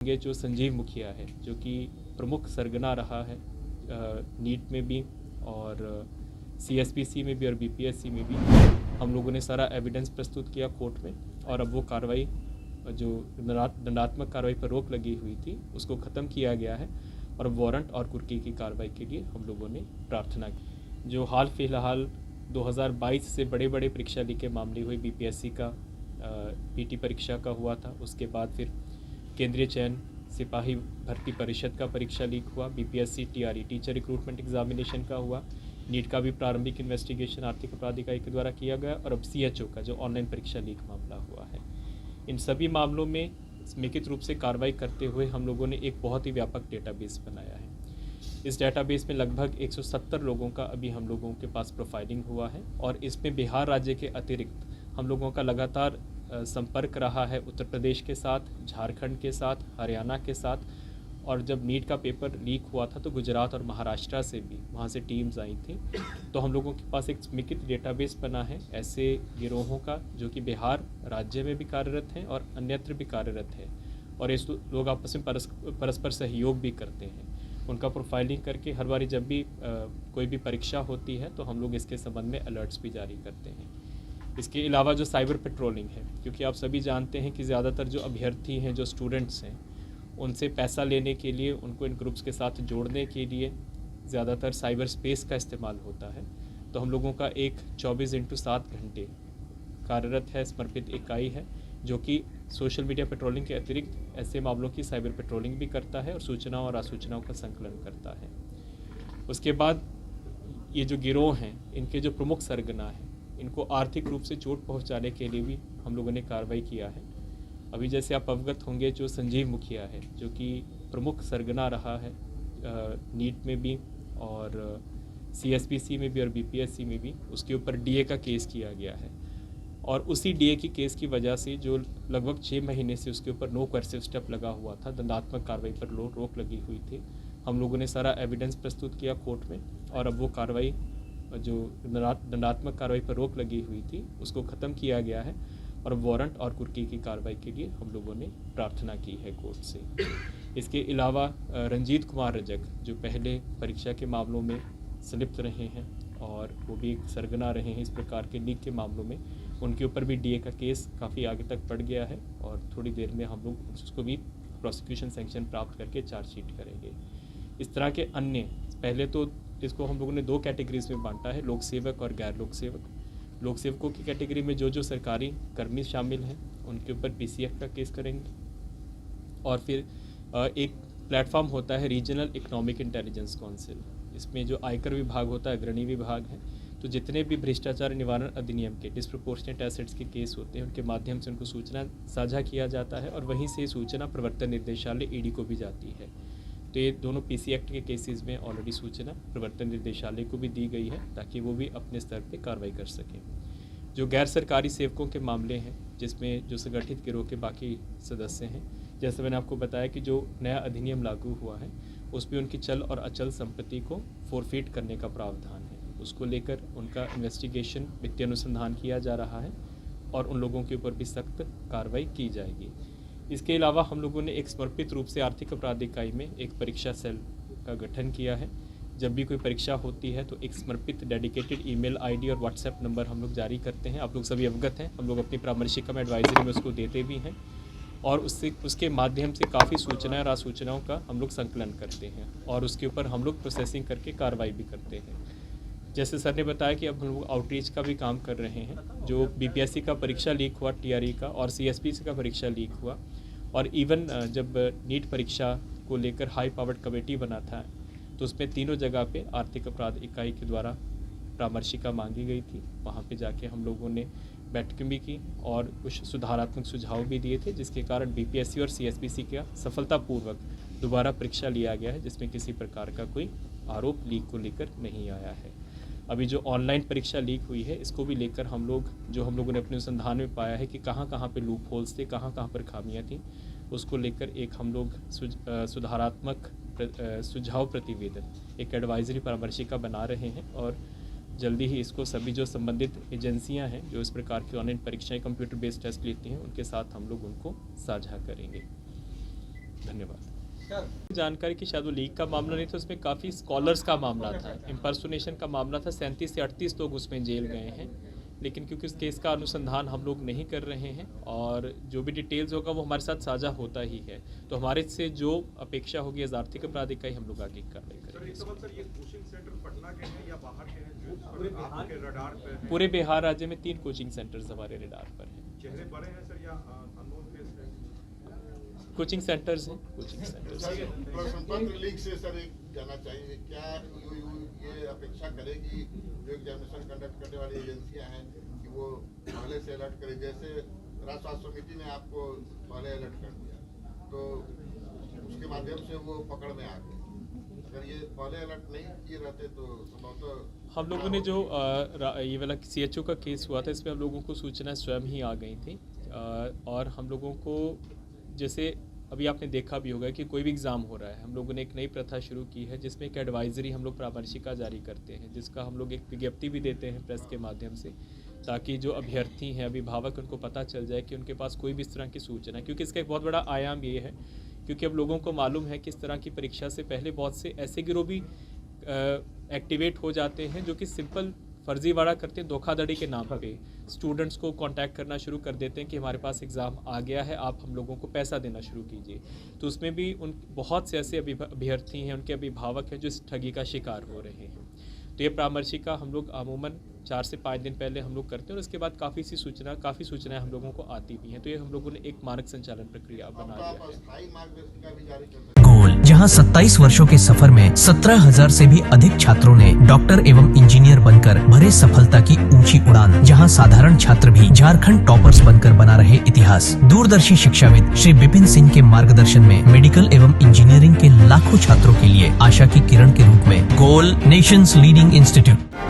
ये जो संजीव मुखिया है, जो कि प्रमुख सरगना रहा है नीट में भी और सीएसपीसी में भी और बीपीएससी में भी, हम लोगों ने सारा एविडेंस प्रस्तुत किया कोर्ट में। और अब वो कार्रवाई जो दंडात्मक कार्रवाई पर रोक लगी हुई थी उसको ख़त्म किया गया है और वारंट और कुर्की की कार्रवाई के लिए हम लोगों ने प्रार्थना की। जो हाल फिलहाल 2022 से बड़े बड़े परीक्षा लीक के मामले हुए, बीपीएससी का पीटी परीक्षा का हुआ था, उसके बाद फिर केंद्रीय चयन सिपाही भर्ती परिषद का परीक्षा लीक हुआ, BPSC TRE teacher recruitment examination का हुआ, नीट का भी प्रारंभिक इन्वेस्टिगेशन आर्थिक अपराध इकाई के द्वारा किया गया और अब सीएचओ का जो ऑनलाइन परीक्षा लीक मामला हुआ है। इन सभी मामलों में समेकित रूप से कार्रवाई करते हुए हम लोगों ने एक बहुत ही व्यापक डेटाबेस बनाया है। इस डेटाबेस में लगभग 170 लोगों का अभी हम लोगों के पास प्रोफाइलिंग हुआ है और इसमें बिहार राज्य के अतिरिक्त हम लोगों का लगातार संपर्क रहा है उत्तर प्रदेश के साथ, झारखंड के साथ, हरियाणा के साथ, और जब नीट का पेपर लीक हुआ था तो गुजरात और महाराष्ट्र से भी वहाँ से टीम्स आई थी। तो हम लोगों के पास एक समेकित डेटाबेस बना है ऐसे गिरोहों का जो कि बिहार राज्य में भी कार्यरत हैं और अन्यत्र भी कार्यरत हैं, और इस लोग आपस में परस्पर सहयोग भी करते हैं। उनका प्रोफाइलिंग करके हर बारी जब भी कोई भी परीक्षा होती है तो हम लोग इसके संबंध में अलर्ट्स भी जारी करते हैं। इसके अलावा जो साइबर पेट्रोलिंग है, क्योंकि आप सभी जानते हैं कि ज़्यादातर जो अभ्यर्थी हैं, जो स्टूडेंट्स हैं, उनसे पैसा लेने के लिए, उनको इन ग्रुप्स के साथ जोड़ने के लिए ज़्यादातर साइबर स्पेस का इस्तेमाल होता है। तो हम लोगों का एक 24x7 घंटे कार्यरत है समर्पित इकाई है जो कि सोशल मीडिया पेट्रोलिंग के अतिरिक्त ऐसे मामलों की साइबर पेट्रोलिंग भी करता है और सूचनाओं और असूचनाओं का संकलन करता है। उसके बाद ये जो गिरोह हैं, इनके जो प्रमुख सरगना हैं, इनको आर्थिक रूप से चोट पहुंचाने के लिए भी हम लोगों ने कार्रवाई किया है। अभी जैसे आप अवगत होंगे, जो संजीव मुखिया है, जो कि प्रमुख सरगना रहा है नीट में भी और सीएसपीसी में भी और बीपीएससी में भी, उसके ऊपर डीए का केस किया गया है। और उसी डीए की केस की वजह से जो लगभग 6 महीने से उसके ऊपर नो कोर्सिव स्टेप लगा हुआ था, दंडात्मक कार्रवाई पर रोक लगी हुई थी, हम लोगों ने सारा एविडेंस प्रस्तुत किया कोर्ट में और अब वो कार्रवाई जो दंडात्मक कार्रवाई पर रोक लगी हुई थी उसको ख़त्म किया गया है और वारंट और कुर्की की कार्रवाई के लिए हम लोगों ने प्रार्थना की है कोर्ट से। इसके अलावा रंजीत कुमार रजक, जो पहले परीक्षा के मामलों में संलिप्त रहे हैं और वो भी एक सरगना रहे हैं इस प्रकार के लीक के मामलों में, उनके ऊपर भी डीए का केस काफ़ी आगे तक बढ़ गया है और थोड़ी देर में हम लोग उसको भी प्रोसिक्यूशन सैंक्शन प्राप्त करके चार्जशीट करेंगे। इस तरह के अन्य, पहले तो इसको हम लोगों ने 2 कैटेगरीज में बांटा है, लोक सेवक और गैर लोक सेवक। लोक सेवकों की कैटेगरी में जो सरकारी कर्मी शामिल हैं उनके ऊपर पीसीएफ का केस करेंगे। और फिर एक प्लेटफॉर्म होता है रीजनल इकोनॉमिक इंटेलिजेंस काउंसिल, इसमें जो आयकर विभाग होता है, अग्रणी विभाग है, तो जितने भी भ्रष्टाचार निवारण अधिनियम के डिस्प्रोपोर्शनेट एसेट्स के केस होते हैं उनके माध्यम से उनको सूचना साझा किया जाता है और वहीं से सूचना प्रवर्तन निर्देशालय ईडी को भी जाती है। तो ये दोनों पीसी एक्ट के केसेस में ऑलरेडी सूचना प्रवर्तन निर्देशालय को भी दी गई है ताकि वो भी अपने स्तर पे कार्रवाई कर सकें। जो गैर सरकारी सेवकों के मामले हैं, जिसमें जो संगठित गिरोह के बाकी सदस्य हैं, जैसे मैंने आपको बताया कि जो नया अधिनियम लागू हुआ है उसमें उनकी चल और अचल संपत्ति को फोरफीट करने का प्रावधान है। उसको लेकर उनका इन्वेस्टिगेशन, वित्तीय अनुसंधान किया जा रहा है और उन लोगों के ऊपर भी सख्त कार्रवाई की जाएगी। इसके अलावा हम लोगों ने एक समर्पित रूप से आर्थिक अपराध इकाई में एक परीक्षा सेल का गठन किया है। जब भी कोई परीक्षा होती है तो एक समर्पित डेडिकेटेड ईमेल आईडी और व्हाट्सएप नंबर हम लोग जारी करते हैं। आप लोग सभी अवगत हैं, हम लोग अपनी परामर्शिका में एडवाइजरी में उसको देते भी हैं और उसके माध्यम से काफ़ी सूचनाएं और असूचनाओं का हम लोग संकलन करते हैं और उसके ऊपर हम लोग प्रोसेसिंग करके कार्रवाई भी करते हैं। जैसे सर ने बताया कि अब हम लोग आउटरीच का भी काम कर रहे हैं। जो बीपीएससी का परीक्षा लीक हुआ, टीआरई का और सीएसपीसी का परीक्षा लीक हुआ, और इवन जब नीट परीक्षा को लेकर हाई पावर्ड कमेटी बना था तो उसमें तीनों जगह पे आर्थिक अपराध इकाई के द्वारा परामर्शिका मांगी गई थी। वहाँ पे जाके हम लोगों ने बैठकें भी की और कुछ सुधारात्मक सुझाव भी दिए थे, जिसके कारण बीपीएससी और सीएसपीसी का सफलतापूर्वक दोबारा परीक्षा लिया गया है, जिसमें किसी प्रकार का कोई आरोप लीक को लेकर नहीं आया है। अभी जो ऑनलाइन परीक्षा लीक हुई है इसको भी लेकर हम लोगों ने अपने अनुसंधान में पाया है कि कहाँ कहाँ पे लूप होल्स थे, कहाँ कहाँ पर खामियाँ थी, उसको लेकर एक हम लोग सुधारात्मक सुझाव प्रतिवेदन, एक एडवाइजरी परामर्शिका बना रहे हैं और जल्दी ही इसको सभी जो संबंधित एजेंसियां हैं जो इस प्रकार की ऑनलाइन परीक्षाएं कंप्यूटर बेस्ड टेस्ट लेती हैं उनके साथ हम लोग उनको साझा करेंगे। धन्यवाद। जानकारी की शायद वो लीक का मामला नहीं था, उसमें काफ़ी स्कॉलर्स का मामला था, इम्पर्सोनेशन का मामला था। 37 से 38 लोग उसमें जेल गए हैं, लेकिन क्योंकि उस केस का अनुसंधान हम लोग नहीं कर रहे हैं और जो भी डिटेल्स होगा वो हमारे साथ साझा होता ही है, तो हमारे से जो अपेक्षा होगी एज आर्थिक अपराध इकाई हम लोग आगे कार्रवाई करेंगे। सर, ये कोचिंग सेंटर पटना के हैं या बाहर के हैं जो आपके रडार पर हैं? पूरे बिहार राज्य में 3 कोचिंग सेंटर्स हमारे रडार पर हैं। चेहरे बड़े हैं सर या अननोन फेस है? कोचिंग सेंटर्स हैं, कोचिंग सेंटर्स हैं। संपर्क लीग से सर एक जानना चाहिए, क्या ये अपेक्षा करेगी जो एग्जामिनेशन कंडक्ट करने वाली एजेंसियां हैं कि वो पहले से अलर्ट करें? जैसे राष्ट्र स्वास्थ्य समिति ने आपको पहले अलर्ट कर दिया तो उसके माध्यम से वो पकड़ में आ गए, अगर ये पहले अलर्ट नहीं किए रहते तो संभवतः हम लोगों ने जो ये वाला CHO का केस हुआ था, इसमें हम लोगों को सूचना स्वयं ही आ गई थी और हम लोगों को, जैसे अभी आपने देखा भी होगा कि कोई भी एग्ज़ाम हो रहा है, हम लोगों ने एक नई प्रथा शुरू की है जिसमें एक एडवाइजरी हम लोग परामर्शिका जारी करते हैं, जिसका हम लोग एक विज्ञप्ति भी देते हैं प्रेस के माध्यम से, ताकि जो अभ्यर्थी हैं, अभिभावक, उनको पता चल जाए कि उनके पास कोई भी इस तरह की सूचना है। क्योंकि इसका एक बहुत बड़ा आयाम ये है, क्योंकि अब लोगों को मालूम है कि इस तरह की परीक्षा से पहले बहुत से ऐसे गिरोह भी एक्टिवेट हो जाते हैं जो कि सिंपल फर्जीवाड़ा करते हैं, धोखाधड़ी के नाम पे स्टूडेंट्स को कांटेक्ट करना शुरू कर देते हैं कि हमारे पास एग्ज़ाम आ गया है, आप हम लोगों को पैसा देना शुरू कीजिए। तो उसमें भी उन बहुत से ऐसे अभ्यर्थी हैं, उनके अभिभावक हैं जो इस ठगी का शिकार हो रहे हैं। तो ये परामर्शिका हम लोग अमूमन 4 से 5 दिन पहले हम लोग करते हैं और उसके बाद काफ़ी सूचनाएं हम लोगों को आती भी हैं। तो ये हम लोगों ने एक मानक संचालन प्रक्रिया बना लिया है। गोल, जहां 27 वर्षों के सफर में 17,000 से भी अधिक छात्रों ने डॉक्टर एवं इंजीनियर बनकर भरे सफलता की ऊंची उड़ान, जहां साधारण छात्र भी झारखंड टॉपर्स बनकर बना रहे इतिहास। दूरदर्शी शिक्षाविद श्री विपिन सिंह के मार्गदर्शन में मेडिकल एवं इंजीनियरिंग के लाखों छात्रों के लिए आशा की किरण के रूप में गोल नेशंस लीडिंग इंस्टीट्यूट